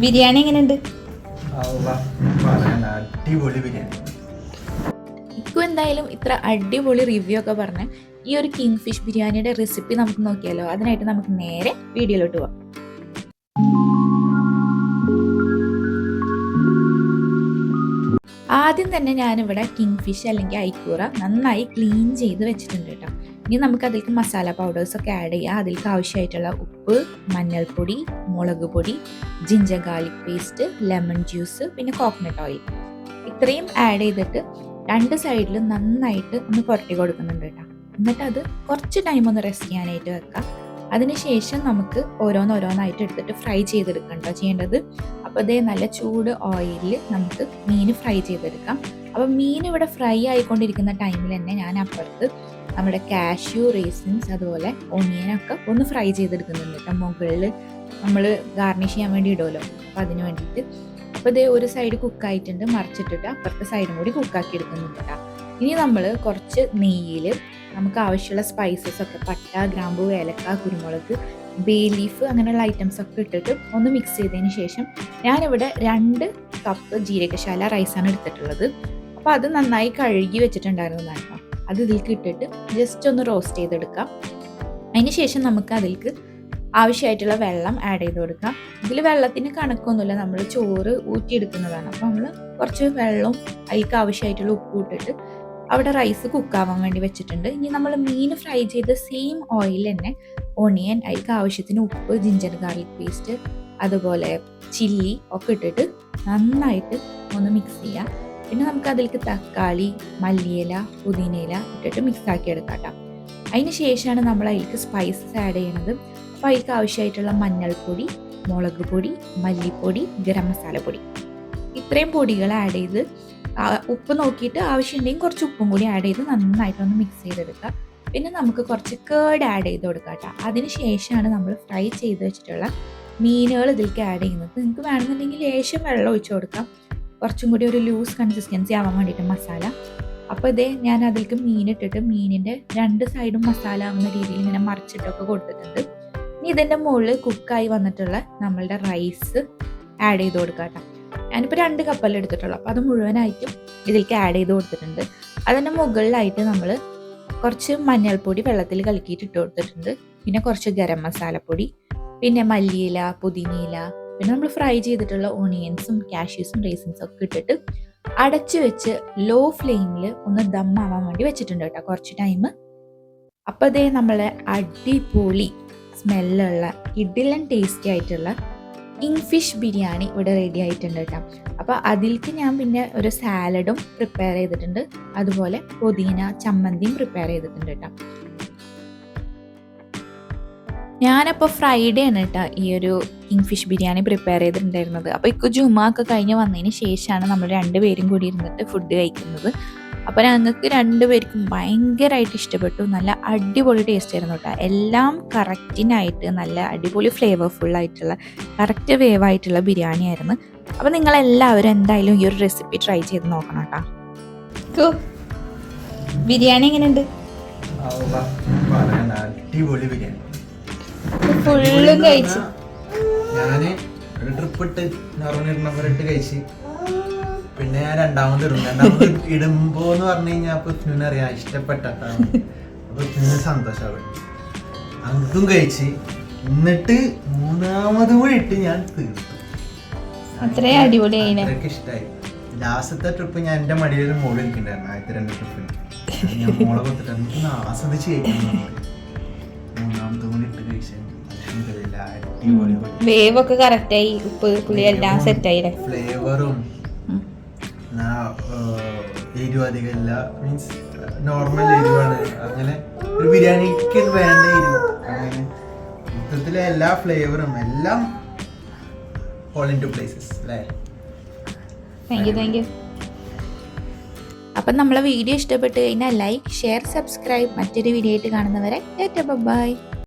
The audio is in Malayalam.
ബിരിയാണി എങ്ങനെയുണ്ട്? അടിപൊളി ബിരിയാണി. ഇക്കും എന്തായാലും ഇത്ര അടിപൊളി റിവ്യൂ ഒക്കെ പറഞ്ഞ് ഈ ഒരു കിങ് ഫിഷ് ബിരിയാണിയുടെ റെസിപ്പി നമുക്ക് നോക്കിയാലോ. അതിനായിട്ട് നമുക്ക് നേരെ വീഡിയോയിലോട്ട് പോവാം. ആദ്യം തന്നെ ഞാനിവിടെ കിങ് ഫിഷ് അല്ലെങ്കിൽ ഐക്കൂറ നന്നായി ക്ലീൻ ചെയ്ത് വെച്ചിട്ടുണ്ട് കേട്ടോ. ഇനി നമുക്ക് അതിലേക്ക് മസാല പൗഡേഴ്സ് ഒക്കെ ആഡ് ചെയ്യാം. അതിലേക്ക് ആവശ്യമായിട്ടുള്ള ഉപ്പ്, മഞ്ഞൾപ്പൊടി, മുളക് പൊടി, ginger garlic paste, lemon juice, പിന്നെ കോക്കനട്ട് ഓയിൽ ഇത്രയും ആഡ് ചെയ്തിട്ട് രണ്ട് സൈഡിലും നന്നായിട്ട് ഒന്ന് പുരട്ടി കൊടുക്കുന്നുണ്ട് കേട്ടോ. എന്നിട്ട് അത് കുറച്ച് ടൈം ഒന്ന് റെസ്റ്റ് ചെയ്യാനായിട്ട് വെക്കാം. അതിനുശേഷം നമുക്ക് ഓരോന്നായിട്ട് എടുത്തിട്ട് ഫ്രൈ ചെയ്തെടുക്കണ്ടോ ചെയ്യേണ്ടത്. അപ്പോൾ അതേ നല്ല ചൂട് ഓയിലിൽ നമുക്ക് മീൻ ഫ്രൈ ചെയ്തെടുക്കാം. അപ്പോൾ മീൻ ഇവിടെ ഫ്രൈ ആയിക്കൊണ്ടിരിക്കുന്ന ടൈമിൽ തന്നെ ഞാൻ അപ്പുറത്ത് നമ്മുടെ കാഷ്യൂ, റേസിൻസ്, അതുപോലെ ഒണിയനൊക്കെ ഒന്ന് ഫ്രൈ ചെയ്തെടുക്കുന്നുണ്ട് കേട്ടോ. മുകളിൽ നമ്മൾ ഗാർണിഷ് ചെയ്യാൻ വേണ്ടി ഇടുമല്ലോ, അപ്പോൾ അതിന് വേണ്ടിയിട്ട്. അപ്പോൾ ഇതേ ഒരു സൈഡ് കുക്കായിട്ടുണ്ട്, മറിച്ചിട്ടിട്ട് അപ്പുറത്തെ സൈഡും കൂടി കുക്കാക്കി എടുക്കുന്നുണ്ട് കേട്ടോ. ഇനി നമ്മൾ കുറച്ച് നെയ്യിൽ നമുക്ക് ആവശ്യമുള്ള സ്പൈസസ് ഒക്കെ പട്ട, ഗ്രാമ്പൂ, ഏലക്ക, കുരുമുളക്, ബേ ലീഫ് അങ്ങനെയുള്ള ഐറ്റംസ് ഒക്കെ ഇട്ടിട്ട് ഒന്ന് മിക്സ് ചെയ്തതിന് ശേഷം ഞാനിവിടെ 2 കപ്പ് ജീരകശാല റൈസാണ് എടുത്തിട്ടുള്ളത്. അപ്പോൾ അത് നന്നായി കഴുകി വെച്ചിട്ടുണ്ടായിരുന്നതാണ് കേട്ടോ. അത് ഇതിലേക്ക് ഇട്ടിട്ട് ജസ്റ്റ് ഒന്ന് റോസ്റ്റ് ചെയ്തെടുക്കാം. അതിന് ശേഷം നമുക്ക് അതിലേക്ക് ആവശ്യമായിട്ടുള്ള വെള്ളം ആഡ് ചെയ്ത് കൊടുക്കാം. ഇതിൽ വെള്ളത്തിന് കണക്കൊന്നുമില്ല, നമ്മൾ ചോറ് ഊറ്റിയെടുക്കുന്നതാണ്. അപ്പോൾ നമ്മൾ കുറച്ച് വെള്ളവും അതിലേക്ക് ആവശ്യമായിട്ടുള്ള ഉപ്പും ഇട്ടിട്ട് അവിടെ റൈസ് കുക്കാവാൻ വേണ്ടി വെച്ചിട്ടുണ്ട്. ഇനി നമ്മൾ മീൻ ഫ്രൈ ചെയ്ത സെയിം ഓയിൽ തന്നെ ഓണിയൻ, അതിലേക്ക് ആവശ്യത്തിന് ഉപ്പ്, ജിഞ്ചർ ഗാർലിക് പേസ്റ്റ്, അതുപോലെ ചില്ലി ഒക്കെ ഇട്ടിട്ട് നന്നായിട്ട് ഒന്ന് മിക്സ് ചെയ്യാം. പിന്നെ നമുക്ക് അതിലേക്ക് തക്കാളി, മല്ലിയില, പുതിനയില ഇട്ടിട്ട് മിക്സ് ആക്കി എടുക്കാം കേട്ടോ. അതിന് ശേഷമാണ് നമ്മൾ അതിലേക്ക് സ്പൈസസ് ആഡ് ചെയ്യണത്. അപ്പോൾ അതിലേക്ക് ആവശ്യമായിട്ടുള്ള മഞ്ഞൾപ്പൊടി, മുളക് പൊടി, മല്ലിപ്പൊടി, ഗരം മസാല പൊടി ഇത്രയും പൊടികൾ ആഡ് ചെയ്ത് ഉപ്പ് നോക്കിയിട്ട് ആവശ്യമുണ്ടെങ്കിൽ കുറച്ച് ഉപ്പും കൂടി ആഡ് ചെയ്ത് നന്നായിട്ടൊന്ന് മിക്സ് ചെയ്തെടുക്കുക. പിന്നെ നമുക്ക് കുറച്ച് കേർഡ് ആഡ് ചെയ്ത് കൊടുക്കാം കേട്ടോ. അതിന് ശേഷമാണ് നമ്മൾ ഫ്രൈ ചെയ്ത് വെച്ചിട്ടുള്ള മീനുകൾ ഇതിലേക്ക് ആഡ് ചെയ്യുന്നത്. നിങ്ങൾക്ക് വേണമെന്നുണ്ടെങ്കിൽ ലേശം വെള്ളം ഒഴിച്ച് കൊടുക്കാം, കുറച്ചും കൂടി ഒരു ലൂസ് കൺസിസ്റ്റൻസി ആവാൻ വേണ്ടിയിട്ട് മസാല. അപ്പോൾ ഇതേ ഞാൻ അതിലേക്ക് മീനിട്ടിട്ട് മീനിൻ്റെ 2 സൈഡും മസാല ആവുന്ന രീതിയിൽ ഇങ്ങനെ മറിച്ചിട്ടൊക്കെ കൊടുത്തിട്ടുണ്ട്. ഇനി ഇതിൻ്റെ മുകളിൽ കുക്കായി വന്നിട്ടുള്ള നമ്മളുടെ റൈസ് ആഡ് ചെയ്ത് കൊടുക്കാം കേട്ടോ. ഞാനിപ്പോൾ 2 കപ്പല്ലേ എടുത്തിട്ടുള്ളൂ, അപ്പോൾ അത് മുഴുവനായിട്ടും ഇതിലേക്ക് ആഡ് ചെയ്ത് കൊടുത്തിട്ടുണ്ട്. അതിൻ്റെ മുകളിലായിട്ട് നമ്മൾ കുറച്ച് മഞ്ഞൾപ്പൊടി വെള്ളത്തിൽ കലക്കിയിട്ട് ഇട്ട് കൊടുത്തിട്ടുണ്ട്. പിന്നെ കുറച്ച് ഗരം മസാലപ്പൊടി, പിന്നെ മല്ലിയില, പുതിനയില, പിന്നെ നമ്മൾ ഫ്രൈ ചെയ്തിട്ടുള്ള ഓണിയൻസും കാഷ്യൂസും റേസിൻസും ഒക്കെ ഇട്ടിട്ട് അടച്ചു വെച്ച് ലോ ഫ്ലെയിമിൽ ഒന്ന് ദമ്മാവാൻ വേണ്ടി വെച്ചിട്ടുണ്ട് കേട്ടോ കുറച്ച് ടൈം. അപ്പോൾ അതേ നമ്മളെ അടിപൊളി സ്മെല്ലുള്ള കിഡിലൻ ടേസ്റ്റി ആയിട്ടുള്ള കിങ് ഫിഷ് ബിരിയാണി ഇവിടെ റെഡി ആയിട്ടുണ്ട് കേട്ടോ. അപ്പോൾ അതിലേക്ക് ഞാൻ പിന്നെ ഒരു സാലഡും പ്രിപ്പയർ ചെയ്തിട്ടുണ്ട്, അതുപോലെ പുതിന ചമ്മന്തിയും പ്രിപ്പയർ ചെയ്തിട്ടുണ്ട് കേട്ടോ. ഞാനപ്പോൾ ഫ്രൈഡേ ആണ് കേട്ടോ ഈ ഒരു കിങ് ഫിഷ് ബിരിയാണി പ്രിപ്പയർ ചെയ്തിട്ടുണ്ടായിരുന്നത്. അപ്പോൾ ഇപ്പോൾ ജുമാ ഒക്കെ കഴിഞ്ഞ് വന്നതിന് ശേഷമാണ് നമ്മൾ 2 പേരും കൂടി ഇരുന്നിട്ട് ഫുഡ് കഴിക്കുന്നത്. അപ്പോൾ ഞങ്ങൾക്ക് 2 പേർക്കും ഭയങ്കരമായിട്ട് ഇഷ്ടപ്പെട്ടു. നല്ല അടിപൊളി ടേസ്റ്റ് ആയിരുന്നു കേട്ടോ. എല്ലാം കറക്റ്റിനായിട്ട് നല്ല അടിപൊളി ഫ്ലേവർഫുള്ളായിട്ടുള്ള കറക്റ്റ് വേവായിട്ടുള്ള ബിരിയാണി ആയിരുന്നു. അപ്പോൾ നിങ്ങളെല്ലാവരും എന്തായാലും ഈ ഒരു റെസിപ്പി ട്രൈ ചെയ്ത് നോക്കണം കേട്ടോ. ബിരിയാണി എങ്ങനെയുണ്ട്? അടിപൊളി ബിരിയാണി. ഫുള്ളും കഴിച്ചു. ഞാൻ ഒരു ട്രിപ്പ് ഇട്ട് കഴിച്ച്, പിന്നെ ഞാൻ രണ്ടാമത് ഇടുമ്പോന്ന് പറഞ്ഞു കഴിഞ്ഞാൽ പുഷ്നുവിനെ അറിയാം ഇഷ്ടപ്പെട്ടിട്ടാണ്. അപ്പൊ പുഷ്നുവിന് സന്തോഷമാവും. അതും കഴിച്ച് എന്നിട്ട് 3ാമത് കൂടി ഇട്ട് ഞാൻ തീർത്തു. അത്രയും അടിപൊളിയായി, ഇഷ്ടമായി. ലാസ്റ്റത്തെ ട്രിപ്പ് ഞാൻ എൻ്റെ മടിയിൽ മോള് ഇരിക്കണ്ടായിരുന്നു. ആദ്യത്തെ 2 ട്രിപ്പിൽ ഞാൻ മോളെ കൊടുത്തിട്ട് ആസ്വദിച്ച് കഴിക്കുന്നു. 3ാമത് കൂടി ഇട്ട് കഴിച്ചു. വേവൊക്കെ കറക്റ്റായി, ഉപ്പ് പുളി എല്ലാം സെറ്റായില്ലേ. ഫ്ലേവറും എരിവ് അധികമില്ല, മീൻസ് നോർമൽ എരിവാണ്. അങ്ങനെ ഒരു ബിരിയാണിക്ക് വേണ്ട എരിവ്, അങ്ങനെ മൊത്തത്തിലെ എല്ലാ ഫ്ലേവറും എല്ലാം ഓൾ ഇൻ ടു പ്ലേസസ് അല്ലേ. Thank you. അപ്പം നമ്മളെ വീഡിയോ ഇഷ്ടപ്പെട്ട് കഴിഞ്ഞാൽ ലൈക്ക്, ഷെയർ, സബ്സ്ക്രൈബ്. മറ്റൊരു വീഡിയോ ആയിട്ട് കാണുന്നവരെ ബൈ.